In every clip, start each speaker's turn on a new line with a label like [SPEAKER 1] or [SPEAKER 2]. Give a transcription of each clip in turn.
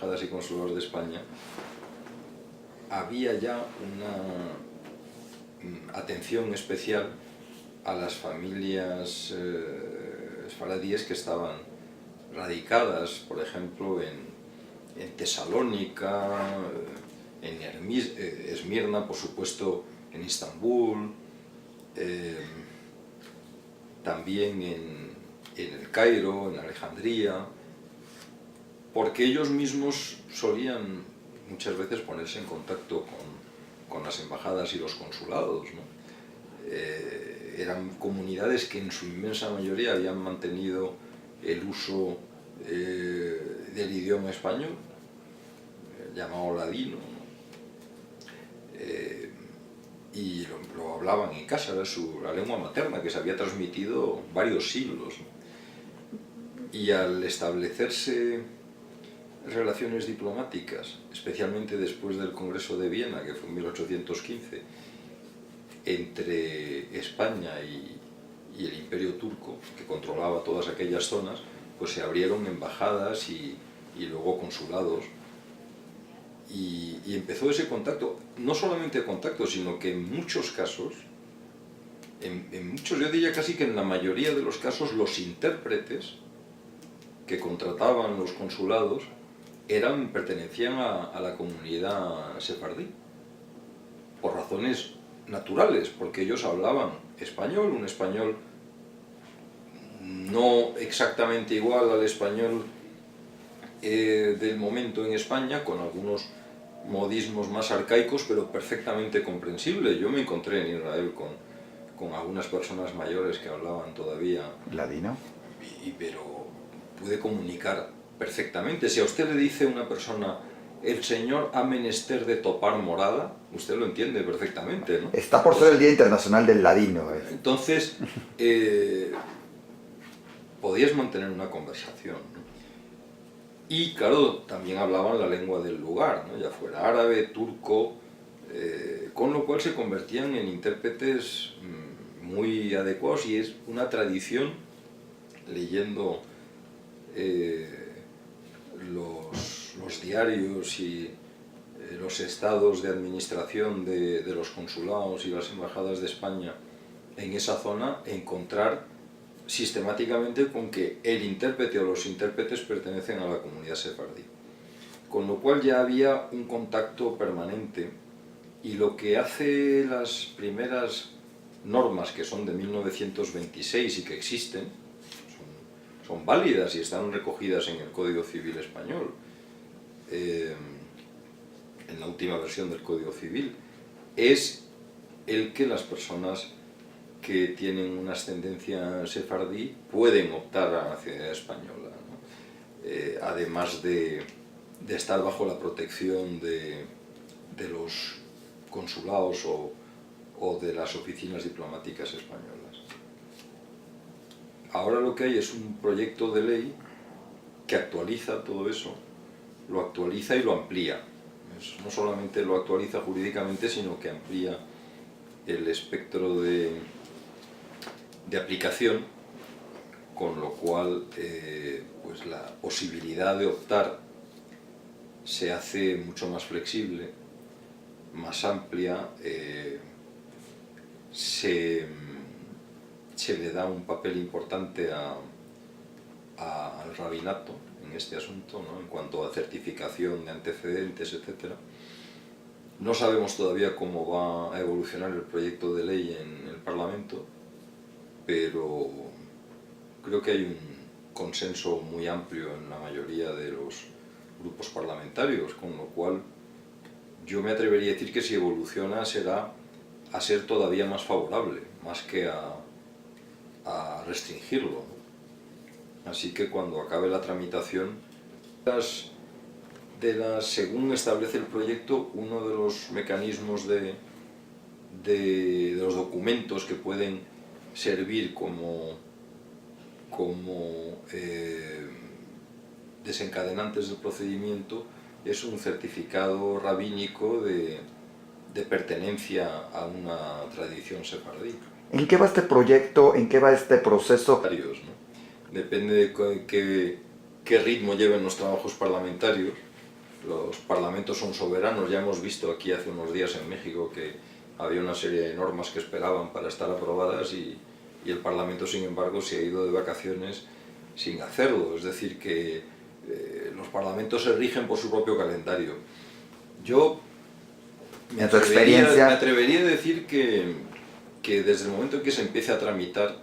[SPEAKER 1] embajadas y consulados de España, había ya una atención especial a las familias esfaradíes que estaban radicadas, por ejemplo, en Tesalónica, en Esmirna, por supuesto, en Istambul, también en el Cairo, en Alejandría, porque ellos mismos solían muchas veces ponerse en contacto con las embajadas y los consulados, ¿no? Eran comunidades que en su inmensa mayoría habían mantenido el uso del idioma español, llamado ladino, ¿no? Y lo hablaban en casa, era la lengua materna que se había transmitido varios siglos, ¿no? Y al establecerse relaciones diplomáticas, especialmente después del Congreso de Viena, que fue en 1815, entre España y el Imperio Turco, que controlaba todas aquellas zonas, pues se abrieron embajadas y luego consulados, y empezó ese contacto, no solamente contacto, sino que en muchos casos, yo diría casi que en la mayoría de los casos, los intérpretes que contrataban los consulados pertenecían a la comunidad sefardí, por razones naturales, porque ellos hablaban español, un español no exactamente igual al español del momento en España, con algunos modismos más arcaicos, pero perfectamente comprensible. Yo me encontré en Israel con algunas personas mayores que hablaban todavía
[SPEAKER 2] ladino,
[SPEAKER 1] pero pude comunicar perfectamente. Si a usted le dice una persona: el Señor ha menester de topar morada, usted lo entiende perfectamente, ¿no?
[SPEAKER 2] Está por ser el Día Internacional del Ladino.
[SPEAKER 1] Entonces, podías mantener una conversación, ¿no? Y claro, también hablaban la lengua del lugar, ¿no? Ya fuera árabe, turco, con lo cual se convertían en intérpretes muy adecuados, y es una tradición, leyendo los diarios y los estados de administración de los consulados y las embajadas de España en esa zona, encontrar sistemáticamente con que el intérprete o los intérpretes pertenecen a la comunidad sefardí. Con lo cual ya había un contacto permanente, y lo que hace las primeras normas, que son de 1926 y que existen, son válidas y están recogidas en el Código Civil español, en la última versión del Código Civil, es el que las personas que tienen una ascendencia sefardí pueden optar a la nacionalidad española, ¿no? Además de estar bajo la protección de los consulados o de las oficinas diplomáticas españolas. Ahora lo que hay es un proyecto de ley que actualiza todo eso, lo actualiza y lo amplía. No solamente lo actualiza jurídicamente, sino que amplía el espectro de aplicación, con lo cual pues la posibilidad de optar se hace mucho más flexible, más amplia, se le da un papel importante al rabinato en este asunto, ¿no? En cuanto a certificación de antecedentes, etc. No sabemos todavía cómo va a evolucionar el proyecto de ley en el Parlamento, pero creo que hay un consenso muy amplio en la mayoría de los grupos parlamentarios, con lo cual yo me atrevería a decir que si evoluciona será a ser todavía más favorable, más que a restringirlo. Así que cuando acabe la tramitación, según establece el proyecto, uno de los mecanismos de los documentos que pueden servir como desencadenantes del procedimiento es un certificado rabínico de pertenencia a una tradición sefardí.
[SPEAKER 2] ¿En qué va este proyecto? ¿En qué va este proceso?
[SPEAKER 1] Depende de qué ritmo lleven los trabajos parlamentarios. los parlamentos son soberanos. Ya hemos visto aquí hace unos días en México que había una serie de normas que esperaban para estar aprobadas y el Parlamento, sin embargo, se ha ido de vacaciones sin hacerlo. Es decir, que los parlamentos se rigen por su propio calendario. Yo me atrevería a decir que desde el momento en que se empiece a tramitar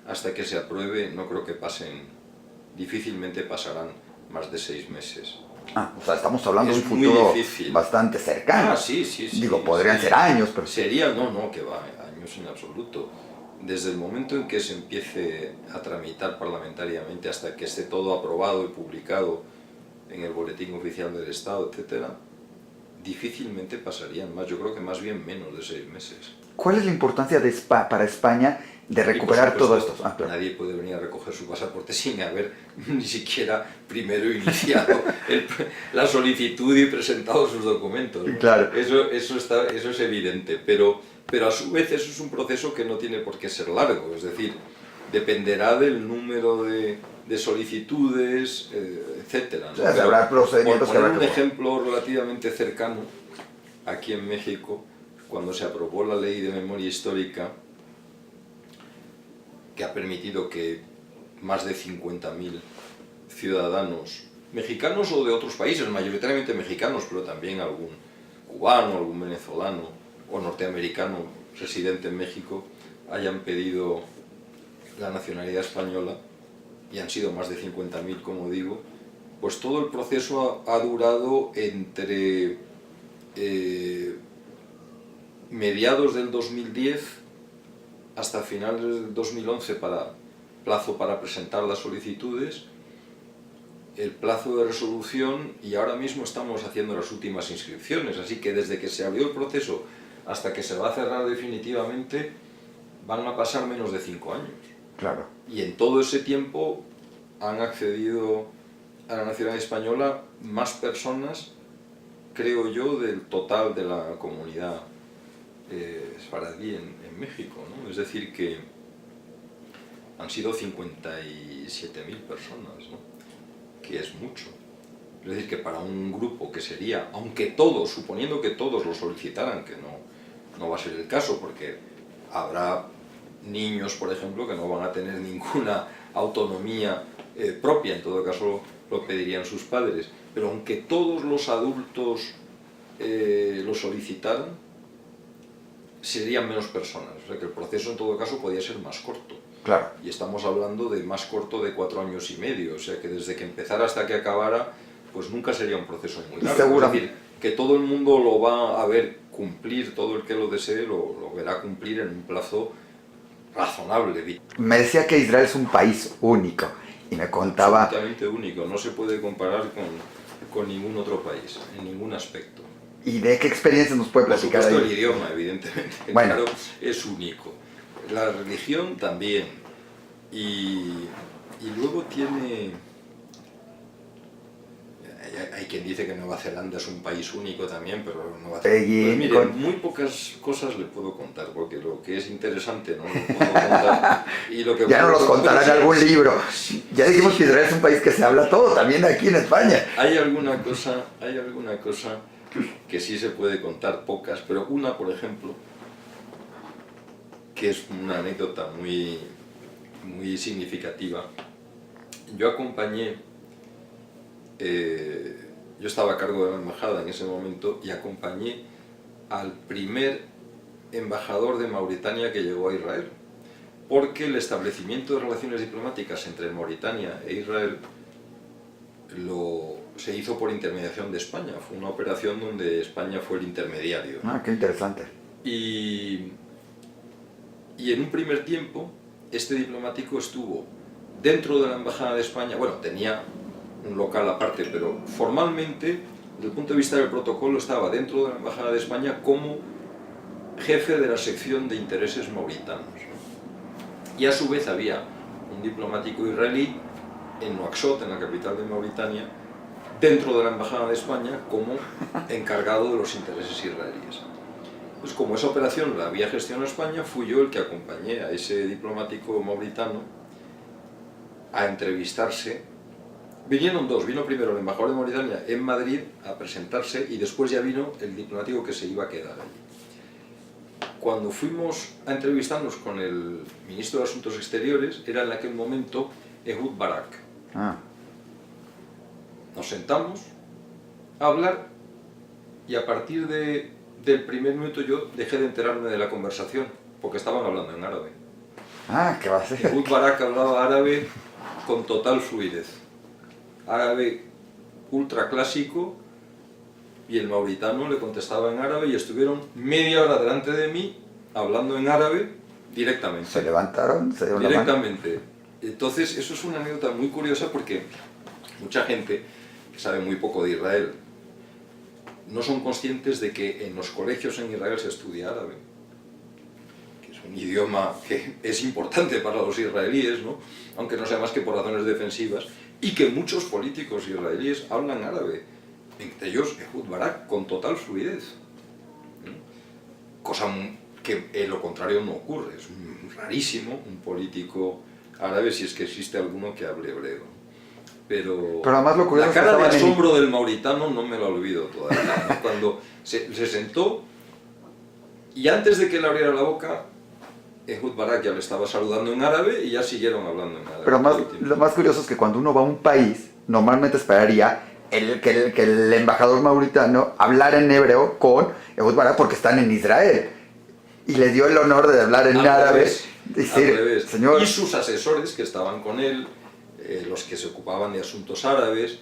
[SPEAKER 1] hasta que se apruebe, no creo que difícilmente pasarán más de 6 meses.
[SPEAKER 2] O sea, estamos hablando de un futuro bastante cercano.
[SPEAKER 1] Sí.
[SPEAKER 2] Digo, podrían ser años, pero...
[SPEAKER 1] No, que va, años en absoluto. Desde el momento en que se empiece a tramitar parlamentariamente hasta que esté todo aprobado y publicado en el Boletín Oficial del Estado, etc., difícilmente pasarían más, yo creo que más bien menos de 6 meses.
[SPEAKER 2] ¿Cuál es la importancia para España de recuperar todo esto?
[SPEAKER 1] Claro. Nadie puede venir a recoger su pasaporte sin haber ni siquiera primero iniciado la solicitud y presentado sus documentos, ¿no?
[SPEAKER 2] Claro.
[SPEAKER 1] Eso es evidente, pero a su vez eso es un proceso que no tiene por qué ser largo, es decir, dependerá del número de solicitudes, etcétera, ¿no?
[SPEAKER 2] Habrá procedimientos.
[SPEAKER 1] Por poner un ejemplo relativamente cercano, aquí en México, cuando se aprobó la Ley de Memoria Histórica, que ha permitido que más de 50.000 ciudadanos mexicanos o de otros países, mayoritariamente mexicanos, pero también algún cubano, algún venezolano o norteamericano residente en México, hayan pedido la nacionalidad española, y han sido más de 50.000, como digo, pues todo el proceso ha durado entre mediados del 2010 hasta finales del 2011 plazo para presentar las solicitudes, el plazo de resolución, y ahora mismo estamos haciendo las últimas inscripciones, así que desde que se abrió el proceso hasta que se va a cerrar definitivamente van a pasar menos de 5 años.
[SPEAKER 2] Claro.
[SPEAKER 1] Y en todo ese tiempo han accedido a la nacionalidad española más personas, creo yo, del total de la comunidad esfaradí en México, ¿no? Es decir, que han sido 57.000 personas, ¿no? Que es mucho. Es decir, que para un grupo que sería, aunque todos, suponiendo que todos lo solicitaran, que no va a ser el caso, porque habrá niños, por ejemplo, que no van a tener ninguna autonomía propia, en todo caso lo pedirían sus padres, pero aunque todos los adultos lo solicitaran, serían menos personas, o sea que el proceso en todo caso podía ser más corto.
[SPEAKER 2] Claro.
[SPEAKER 1] Y estamos hablando de más corto de 4 años y medio, o sea que desde que empezara hasta que acabara, pues nunca sería un proceso muy largo. Es decir, que todo el mundo lo va a ver cumplir, todo el que lo desee lo verá cumplir en un plazo razonable.
[SPEAKER 2] Me decía que Israel es un país único y me contaba...
[SPEAKER 1] Absolutamente único, no se puede comparar con ningún otro país, en ningún aspecto.
[SPEAKER 2] ¿Y de qué experiencias nos puede platicar?
[SPEAKER 1] Por supuesto, el idioma, evidentemente,
[SPEAKER 2] bueno,
[SPEAKER 1] claro, es único. La religión también. Y luego tiene... Hay quien dice que Nueva Zelanda es un país único también, pero Nueva Zelanda... Pues mire, muy pocas cosas le puedo contar, porque lo que es interesante no lo puedo contar. Y lo que
[SPEAKER 2] ya no los contará en algún libro. Ya dijimos que Israel es un país que se habla todo, también aquí en España.
[SPEAKER 1] Hay alguna cosa que sí se puede contar, pocas, pero una, por ejemplo, que es una anécdota muy significativa. Yo acompañé, yo estaba a cargo de la embajada en ese momento y acompañé al primer embajador de Mauritania que llegó a Israel, porque el establecimiento de relaciones diplomáticas entre Mauritania e Israel se hizo por intermediación de España. Fue una operación donde España fue el intermediario.
[SPEAKER 2] Ah, qué interesante.
[SPEAKER 1] Y en un primer tiempo, este diplomático estuvo dentro de la Embajada de España, bueno, tenía un local aparte, pero formalmente, desde el punto de vista del protocolo, estaba dentro de la Embajada de España como jefe de la sección de intereses mauritanos. Y a su vez había un diplomático israelí en Nuakchot, en la capital de Mauritania, dentro de la Embajada de España como encargado de los intereses israelíes. Pues como esa operación la había gestionado España, fui yo el que acompañé a ese diplomático mauritano a entrevistarse Vinieron dos, vino primero el embajador de Mauritania en Madrid a presentarse y después ya vino el diplomático que se iba a quedar allí. Cuando fuimos a entrevistarnos con el ministro de Asuntos Exteriores, era en aquel momento Ehud Barak.
[SPEAKER 2] Ah.
[SPEAKER 1] Nos sentamos a hablar y a partir del primer minuto yo dejé de enterarme de la conversación, porque estaban hablando en árabe.
[SPEAKER 2] Ah, ¿qué va a ser?
[SPEAKER 1] Ehud Barak hablaba árabe con total fluidez. Árabe ultra clásico, y el mauritano le contestaba en árabe y estuvieron media hora delante de mí hablando en árabe directamente.
[SPEAKER 2] Se levantaron, se dieron
[SPEAKER 1] directamente. Entonces, eso es una anécdota muy curiosa porque mucha gente que sabe muy poco de Israel no son conscientes de que en los colegios en Israel se estudia árabe, que es un idioma que es importante para los israelíes, ¿no? Aunque no sea más que por razones defensivas, y que muchos políticos israelíes hablan árabe, entre ellos Ehud Barak, con total fluidez. Cosa que en lo contrario no ocurre, es rarísimo un político árabe, si es que existe alguno que hable hebreo. Pero
[SPEAKER 2] además lo curioso
[SPEAKER 1] la cara de
[SPEAKER 2] es que
[SPEAKER 1] asombro del mauritano no me lo olvido todavía, ¿no? Cuando se sentó y antes de que él abriera la boca, Ehud Barak ya le estaba saludando en árabe y ya siguieron hablando en árabe.
[SPEAKER 2] Pero lo más curioso es que cuando uno va a un país, normalmente esperaría que el embajador mauritano hablara en hebreo con Ehud Barak porque están en Israel. Y le dio el honor de hablar en árabe.
[SPEAKER 1] Decir,
[SPEAKER 2] señor.
[SPEAKER 1] Y sus asesores que estaban con él, los que se ocupaban de asuntos árabes,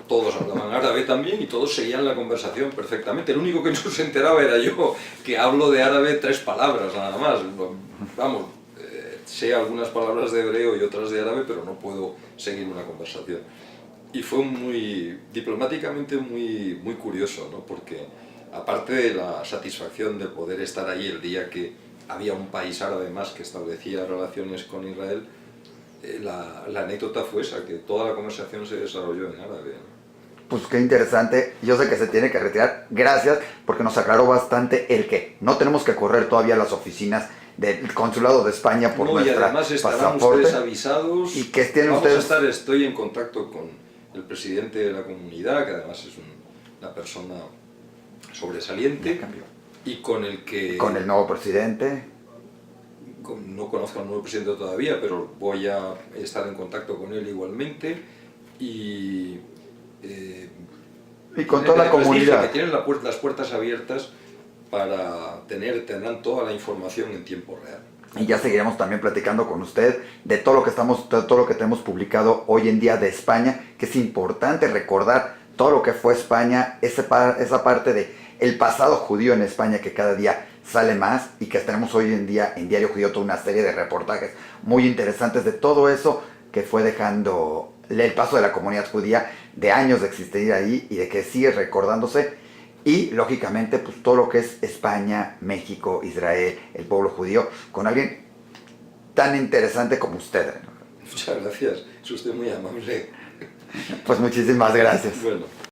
[SPEAKER 1] todos hablaban árabe también y todos seguían la conversación perfectamente. El único que no se enteraba era yo, que hablo de árabe 3 palabras nada más. Vamos, sé algunas palabras de hebreo y otras de árabe, pero no puedo seguir una conversación. Y fue diplomáticamente muy curioso, ¿no? Porque aparte de la satisfacción de poder estar allí el día que había un país árabe más que establecía relaciones con Israel, la anécdota fue esa, que toda la conversación se desarrolló en árabe, ¿no?
[SPEAKER 2] Pues qué interesante, yo sé que se tiene que retirar, gracias, porque nos aclaró bastante el que no tenemos que correr todavía a las oficinas del Consulado de España por nuestra
[SPEAKER 1] y además estarán
[SPEAKER 2] pasaporte.
[SPEAKER 1] ustedes avisados,
[SPEAKER 2] ¿Y qué tienen ustedes?
[SPEAKER 1] Estoy en contacto con el presidente de la comunidad, que además es una persona sobresaliente, y con el que...
[SPEAKER 2] Con el nuevo presidente.
[SPEAKER 1] No conozco al nuevo presidente todavía, pero voy a estar en contacto con él igualmente, y
[SPEAKER 2] con toda la comunidad.
[SPEAKER 1] Que tienen las puertas abiertas para tendrán toda la información en tiempo real.
[SPEAKER 2] Y ya seguiremos también platicando con usted de todo lo que tenemos publicado hoy en día de España, que es importante recordar todo lo que fue España, esa parte de el pasado judío en España que cada día sale más, y que tenemos hoy en día en Diario Judío toda una serie de reportajes muy interesantes de todo eso que fue dejando el paso de la comunidad judía, de años de existir ahí y de que sigue recordándose, y lógicamente pues todo lo que es España, México, Israel, el pueblo judío, con alguien tan interesante como usted.
[SPEAKER 1] Muchas gracias, es usted muy amable.
[SPEAKER 2] Pues muchísimas gracias.
[SPEAKER 1] Bueno.